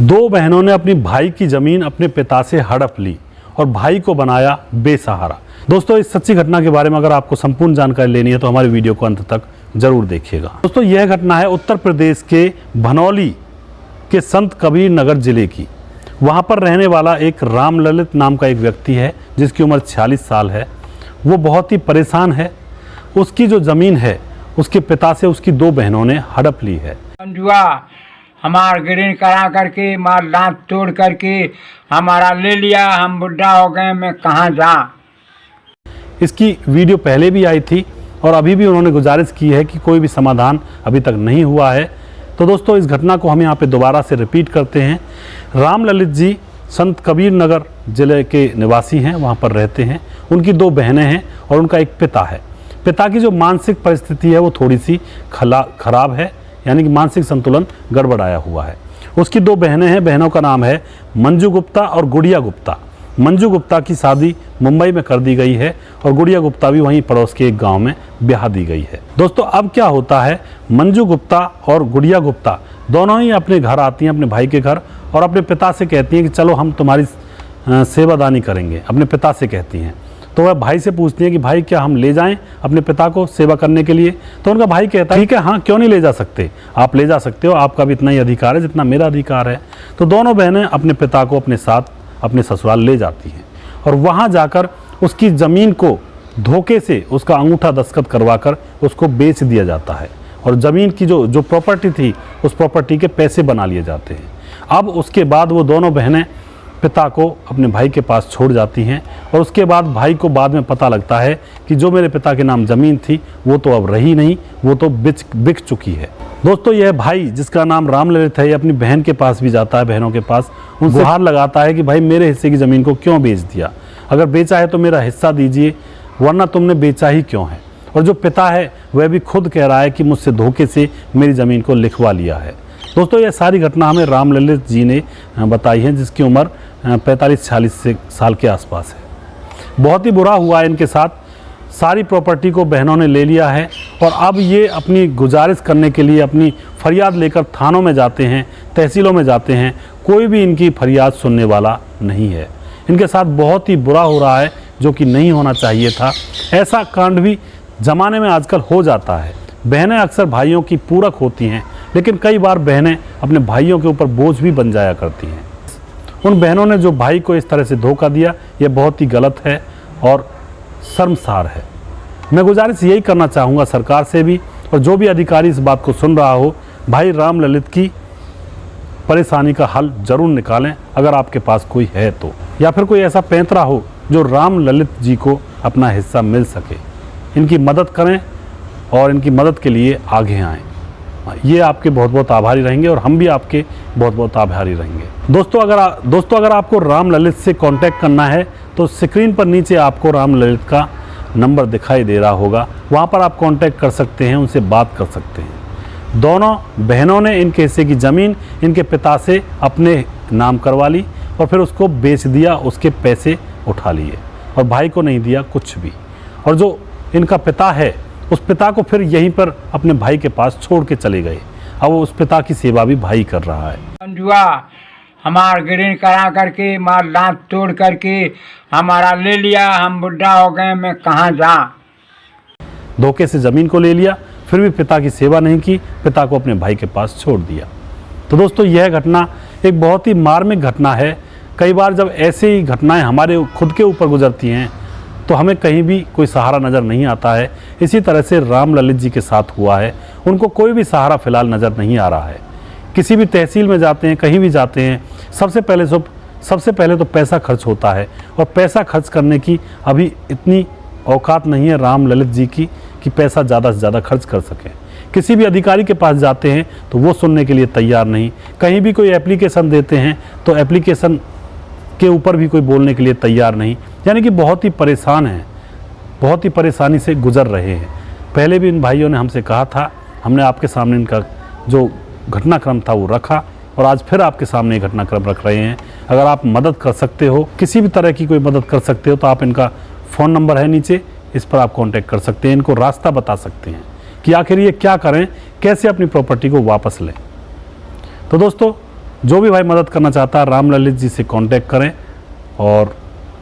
दो बहनों ने अपनी भाई की जमीन अपने पिता से हड़प ली और भाई को बनाया बेसहारा। दोस्तों, इस सच्ची घटना के बारे में अगर आपको संपूर्ण जानकारी लेनी है तो हमारे वीडियो को अंत तक जरूर देखिएगा। दोस्तों, यह घटना है उत्तर प्रदेश के भनौली के संत कबीर नगर जिले की। वहाँ पर रहने वाला एक राम ललित नाम का एक व्यक्ति है जिसकी उम्र 46 साल है। वो बहुत ही परेशान है। उसकी जो ज़मीन है उसके पिता से उसकी दो बहनों ने हड़प ली है। हमार गिरीन करा करके मार दांत तोड़ करके हमारा ले लिया। हम बुढ़ा हो गए, मैं कहाँ जा। इसकी वीडियो पहले भी आई थी और अभी भी उन्होंने गुजारिश की है कि कोई भी समाधान अभी तक नहीं हुआ है। तो दोस्तों, इस घटना को हम यहाँ पे दोबारा से रिपीट करते हैं। राम ललित जी संत कबीर नगर जिले के निवासी हैं, वहाँ पर रहते हैं। उनकी दो बहनें हैं और उनका एक पिता है। पिता की जो मानसिक परिस्थिति है वो थोड़ी सी खराब है, यानी कि मानसिक संतुलन गड़बड़ाया हुआ है। उसकी दो बहनें हैं। बहनों का नाम है मंजू गुप्ता और गुड़िया गुप्ता। मंजू गुप्ता की शादी मुंबई में कर दी गई है और गुड़िया गुप्ता भी वहीं पड़ोस के एक गांव में ब्याह दी गई है। दोस्तों, अब क्या होता है, मंजू गुप्ता और गुड़िया गुप्ता दोनों ही अपने घर आती हैं, अपने भाई के घर, और अपने पिता से कहती हैं कि चलो हम तुम्हारी सेवादानी करेंगे। अपने पिता से कहती हैं। तो वह भाई से पूछती हैं कि भाई क्या हम ले जाएं अपने पिता को सेवा करने के लिए। तो उनका भाई कहता है ठीक है, हाँ क्यों नहीं ले जा सकते, आप ले जा सकते हो, आपका भी इतना ही अधिकार है जितना मेरा अधिकार है। तो दोनों बहनें अपने पिता को अपने साथ अपने ससुराल ले जाती हैं और वहाँ जाकर उसकी ज़मीन को धोखे से उसका अंगूठा दस्तखत करवाकर उसको बेच दिया जाता है और ज़मीन की जो प्रॉपर्टी थी उस प्रॉपर्टी के पैसे बना लिए जाते हैं। अब उसके बाद वो दोनों बहनें पिता को अपने भाई के पास छोड़ जाती हैं और उसके बाद भाई को बाद में पता लगता है कि जो मेरे पिता के नाम ज़मीन थी वो तो अब रही नहीं, वो तो बिक चुकी है। दोस्तों, यह भाई जिसका नाम राम ललित है, ये अपनी बहन के पास भी जाता है, बहनों के पास, उनसे गुहार लगाता है कि भाई मेरे हिस्से की ज़मीन को क्यों बेच दिया, अगर बेचा है तो मेरा हिस्सा दीजिए, वरना तुमने बेचा ही क्यों है। और जो पिता है वह भी खुद कह रहा है कि मुझसे धोखे से मेरी ज़मीन को लिखवा लिया है। दोस्तों, यह सारी घटना हमें राम ललित जी ने बताई है, जिसकी उम्र 45-46 साल के आसपास है। बहुत ही बुरा हुआ है इनके साथ। सारी प्रॉपर्टी को बहनों ने ले लिया है और अब ये अपनी गुजारिश करने के लिए अपनी फरियाद लेकर थानों में जाते हैं, तहसीलों में जाते हैं। कोई भी इनकी फरियाद सुनने वाला नहीं है। इनके साथ बहुत ही बुरा हो रहा है, जो कि नहीं होना चाहिए था। ऐसा कांड भी ज़माने में आजकल हो जाता है। बहनें अक्सर भाइयों की पूरक होती हैं, लेकिन कई बार बहनें अपने भाइयों के ऊपर बोझ भी बन जाया करती हैं। उन बहनों ने जो भाई को इस तरह से धोखा दिया, यह बहुत ही गलत है और शर्मसार है। मैं गुजारिश यही करना चाहूँगा सरकार से भी, और जो भी अधिकारी इस बात को सुन रहा हो, भाई राम ललित की परेशानी का हल ज़रूर निकालें अगर आपके पास कोई है तो, या फिर कोई ऐसा पैंतरा हो जो राम ललित जी को अपना हिस्सा मिल सके। इनकी मदद करें और इनकी मदद के लिए आगे आएँ। ये आपके बहुत बहुत आभारी रहेंगे और हम भी आपके बहुत बहुत आभारी रहेंगे। दोस्तों, अगर आपको राम ललित से कांटेक्ट करना है तो स्क्रीन पर नीचे आपको राम ललित का नंबर दिखाई दे रहा होगा, वहाँ पर आप कांटेक्ट कर सकते हैं, उनसे बात कर सकते हैं। दोनों बहनों ने इनके हिस्से की ज़मीन इनके पिता से अपने नाम करवा ली और फिर उसको बेच दिया, उसके पैसे उठा लिए और भाई को नहीं दिया कुछ भी। और जो इनका पिता है, उस पिता को फिर यहीं पर अपने भाई के पास छोड़ के चले गए। अब उस पिता की सेवा भी भाई कर रहा है। हमार गिरीन करा करके मार दांत तोड़ करके हमारा ले लिया। हम बुढ़ा हो गए, मैं कहाँ जा। धोखे से ज़मीन को ले लिया, फिर भी पिता की सेवा नहीं की, पिता को अपने भाई के पास छोड़ दिया। तो दोस्तों, यह घटना एक बहुत ही मार्मिक घटना है। कई बार जब ऐसे ही घटनाएं हमारे खुद के ऊपर गुजरती हैं तो हमें कहीं भी कोई सहारा नज़र नहीं आता है। इसी तरह से राम ललित जी के साथ हुआ है। उनको कोई भी सहारा फिलहाल नज़र नहीं आ रहा है। किसी भी तहसील में जाते हैं, कहीं भी जाते हैं, सबसे पहले तो पैसा खर्च होता है और पैसा खर्च करने की अभी इतनी औकात नहीं है राम ललित जी की कि पैसा ज़्यादा से ज़्यादा खर्च कर सकें। किसी भी अधिकारी के पास जाते हैं तो वो सुनने के लिए तैयार नहीं। कहीं भी कोई एप्लीकेशन देते हैं तो एप्लीकेशन के ऊपर भी कोई बोलने के लिए तैयार नहीं। यानी कि बहुत ही परेशान हैं, बहुत ही परेशानी से गुजर रहे हैं। पहले भी इन भाइयों ने हमसे कहा था, हमने आपके सामने इनका जो घटनाक्रम था वो रखा और आज फिर आपके सामने घटनाक्रम रख रहे हैं। अगर आप मदद कर सकते हो, किसी भी तरह की कोई मदद कर सकते हो, तो आप इनका फ़ोन नंबर है नीचे, इस पर आप कांटेक्ट कर सकते हैं। इनको रास्ता बता सकते हैं कि आखिर ये क्या करें, कैसे अपनी प्रॉपर्टी को वापस लें। तो दोस्तों, जो भी भाई मदद करना चाहता है राम ललित जी से कांटेक्ट करें और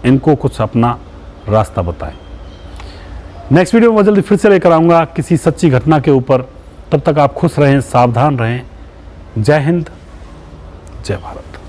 इनको कुछ अपना रास्ता बताएं। नेक्स्ट वीडियो में मैं जल्दी फिर से लेकर आऊँगा किसी सच्ची घटना के ऊपर। तब तक आप खुश रहें, सावधान रहें। जय हिंद, जय भारत।